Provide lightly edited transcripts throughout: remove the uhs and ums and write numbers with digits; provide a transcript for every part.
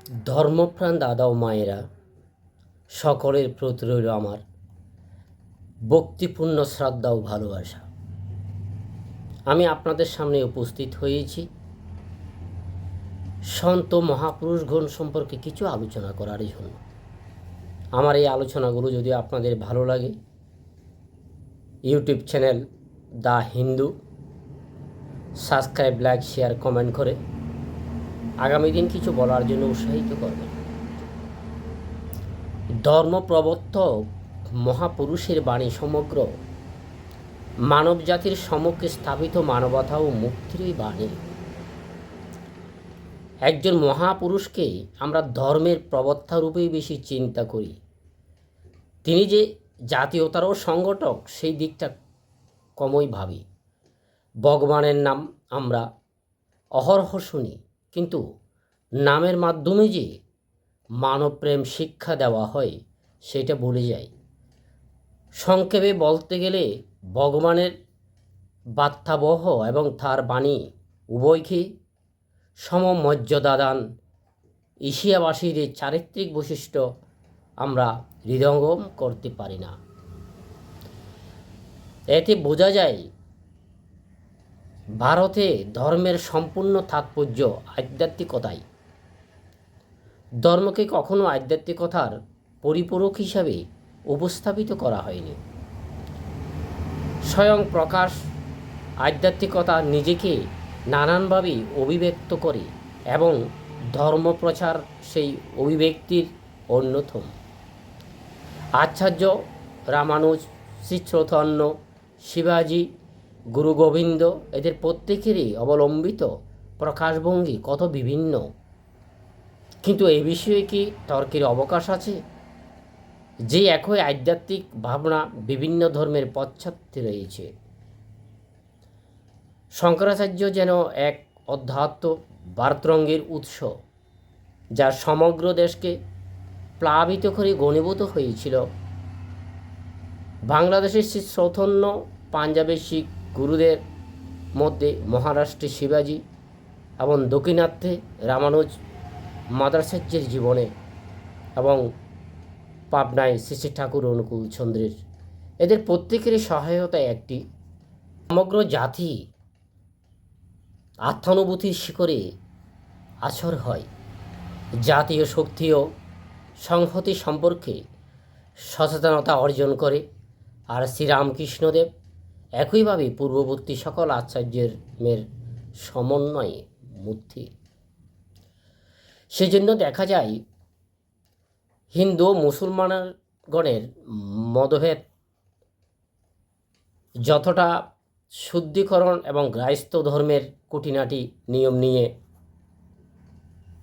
ধর্মপ্রাণ দাদা ও মায়েরা, সকলের প্রতি রইল আমার ভক্তিপূর্ণ শ্রদ্ধা ও ভালোবাসা। আমি আপনাদের সামনে উপস্থিত হয়েছি সন্ত মহাপুরুষগণ সম্পর্কে কিছু আলোচনা করার জন্য। আমার এই আলোচনাগুলো যদি আপনাদের ভালো লাগে, YouTube channel the Hindu subscribe, like, share, comment করে আগামী দিন কিছু বলার জন্য উৎসাহিত করবেন। ধর্মপ্রবর্তক মহাপুরুষের বাণী সমগ্র মানব জাতির সম্মুখে স্থাপিত মানবতা ও মুক্তিরই বাণী। একজন মহাপুরুষকে আমরা ধর্মের প্রবক্তা রূপেই বেশি চিন্তা করি। তিনি যে জাতীয়তারও সংগঠক সেই দিকটা কমই ভাবি। ভগবানের নাম আমরা অহরহ শুনি, কিন্তু নামের মাধ্যমে যে মানবপ্রেম শিক্ষা দেওয়া হয় সেটা ভুলে যাই। সংক্ষেপে বলতে গেলে ভগবানের বার্তাবহ এবং তার বাণী উভয়কে সমমর্যাদা দান এশিয়াবাসীর এই চারিত্রিক বৈশিষ্ট্য আমরা হৃদয়ঙ্গম করতে পারি না। এতে বোঝা যায় ভারতে ধর্মের সম্পূর্ণ তাৎপর্য আধ্যাত্মিকতায়। ধর্মকে কখনো আধ্যাত্মিকতার পরিপূরক হিসাবে উপস্থাপিত করা হয়নি। স্বয়ং প্রকাশ আধ্যাত্মিকতা নিজেকে নানানভাবে অভিব্যক্ত করে এবং ধর্মপ্রচার সেই অভিব্যক্তির অন্যতম। আচার্য রামানুজ, শ্রী চৈতন্য, শিবাজি, গুরু গোবিন্দ এদের প্রত্যেকেরই অবলম্বিত প্রকাশভঙ্গি কত বিভিন্ন, কিন্তু এই বিষয়ে কি তর্কের অবকাশ আছে? যে একই আধ্যাত্মিক ভাবনা বিভিন্ন ধর্মের পশ্চাতে রয়েছে। শঙ্করাচার্য যেন এক অধ্যাত্ম বার্তরঙ্গের উৎস, যা সমগ্র দেশকে প্লাবিত করে ঘনীভূত হয়েছিল। বাংলাদেশের শ্রী চৈতন্য, পাঞ্জাবের শিখ গুরুদের মধ্যে মহারাষ্ট্রে শিবাজি এবং দক্ষিণাত্যে রামানুজ, মাদারাচার্যের জীবনে এবং পাবনায় শ্রী শ্রী ঠাকুর অনুকূল চন্দ্রের, এদের প্রত্যেকেরই সহায়তায় একটি সমগ্র জাতি আত্মানুভূতির শিখরে আছর হয়। জাতীয় শক্তি ও সংহতি সম্পর্কে সচেতনতা অর্জন করে। আর শ্রীরামকৃষ্ণদেব একইভাবে পূর্ববর্তী সকল আচার্যের সমন্বয়ে মূর্তি। সেজন্য দেখা যায় হিন্দু ও মুসলমানগণের মতভেদ যতটা শুদ্ধিকরণ এবং গ্রাহস্থ ধর্মের খুঁটিনাটি নিয়ম নিয়ে,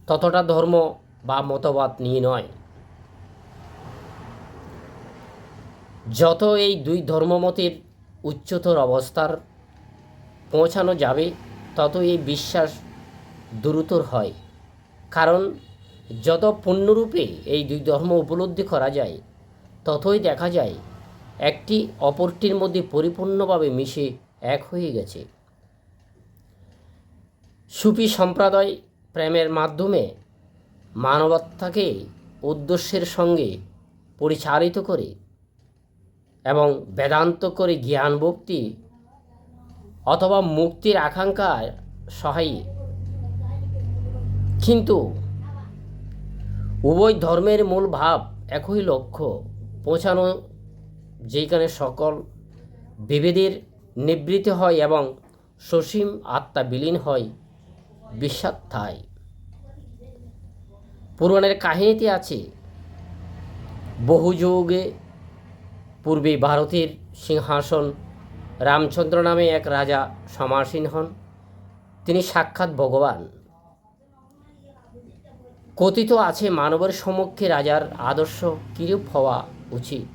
ততটা ধর্ম বা মতবাদ নিয়ে নয়। যত এই দুই ধর্মমতের উচ্চতর অবস্থার পৌঁছানো যাবে, তত এই বিশ্বাস দ্রুতর হয়। কারণ যত পূর্ণরূপে এই দুই ধর্ম উপলব্ধি করা যায়, ততই দেখা যায় একটি অপরটির মধ্যে পরিপূর্ণভাবে মিশে এক হয়ে গেছে। সুফি সম্প্রদায় প্রেমের মাধ্যমে মানবতাকে উদ্দেশ্যের সঙ্গে পরিচালিত করে এবং বেদান্ত করে জ্ঞান ভক্তি অথবা মুক্তির আকাঙ্ক্ষায় সহায়ী। কিন্তু উভয় ধর্মের মূল ভাব একই লক্ষ্য পৌঁছানো, যেখানে সকল বিভেদের নিবৃত্তি হয় এবং সসীম আত্মা বিলীন হয় বিশ্বাত্মায়। পুরাণের কাহিনীতে আছে, বহু যুগে পূর্বে ভারতের সিংহাসন রামচন্দ্র নামে এক রাজা সমাসীন হন। তিনি সাক্ষাৎ ভগবান। কথিত আছে মানবের সম্মুখে রাজার আদর্শ কিরূপ হওয়া উচিত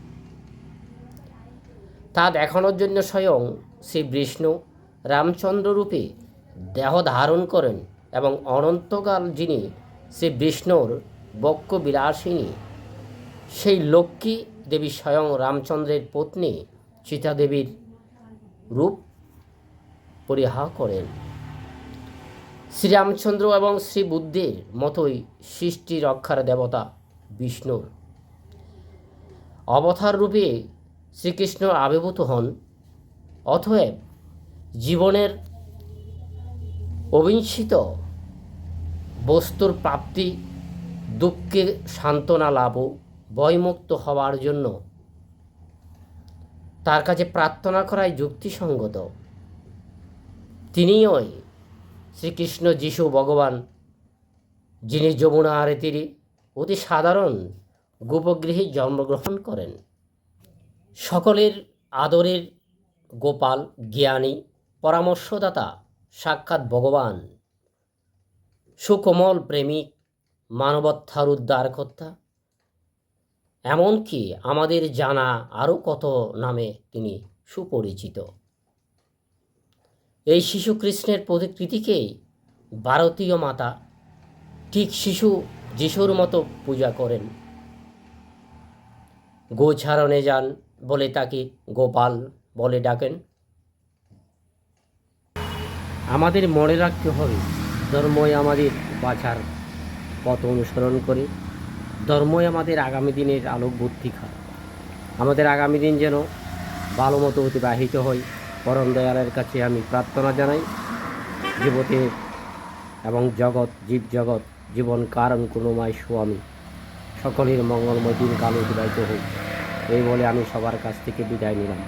তা দেখানোর জন্য স্বয়ং শ্রী বিষ্ণু রামচন্দ্র রূপে দেহ ধারণ করেন এবং অনন্তকাল যিনি শ্রী বিষ্ণুর বক্ষ বিলাসিনী সেই লক্ষ্মী দেবী স্বয়ং রামচন্দ্রের পত্নী সীতা দেবীর রূপ পরিহার করেন। শ্রীরামচন্দ্র এবং শ্রী বুদ্ধের মতোই সৃষ্টি রক্ষার দেবতা বিষ্ণুর অবতার রূপে শ্রীকৃষ্ণ আবির্ভূত হন। অতএব জীবনের অবিঞ্ছিত বস্তুর প্রাপ্তি, দুঃখের সান্ত্বনা লাভ ও ভয়মুক্ত হওয়ার জন্য তার কাছে প্রার্থনা করাই যুক্তিসঙ্গত। তিনিই শ্রীকৃষ্ণ যিশু ভগবান, যিনি যমুনার তীরে অতি সাধারণ গোপগৃহে জন্মগ্রহণ করেন। সকলের আদরের গোপাল, জ্ঞানী পরামর্শদাতা, সাক্ষাৎ ভগবান, সুকোমল প্রেমিক, মানবতার উদ্ধারকর্তা, এমনকি আমাদের জানা আরও কত নামে তিনি সুপরিচিত। এই শিশু কৃষ্ণের প্রতিকৃতিকেই ভারতীয় মাতা ঠিক যিশুর মতো পূজা করেন। গোচারণে যান বলে তাকে গোপাল বলে ডাকেন। আমাদের মনে রাখতে হবে, ধর্মই আমাদের বাঁচার পথ অনুসরণ করে, ধর্মই আমাদের আগামী দিনের আলোক বুদ্ধিকার। আমাদের আগামী দিন যেন ভালো মতো অতিবাহিত হয়, পরম দয়ালের কাছে আমি প্রার্থনা জানাই। জীবতের এবং জগৎ, জীবজগৎ, জীবন কারণ করুণাময় স্বামী সকলের মঙ্গলময় দিন কাল অতিবাহিত হোক, এই বলে আমি সবার কাছ থেকে বিদায় নিলাম।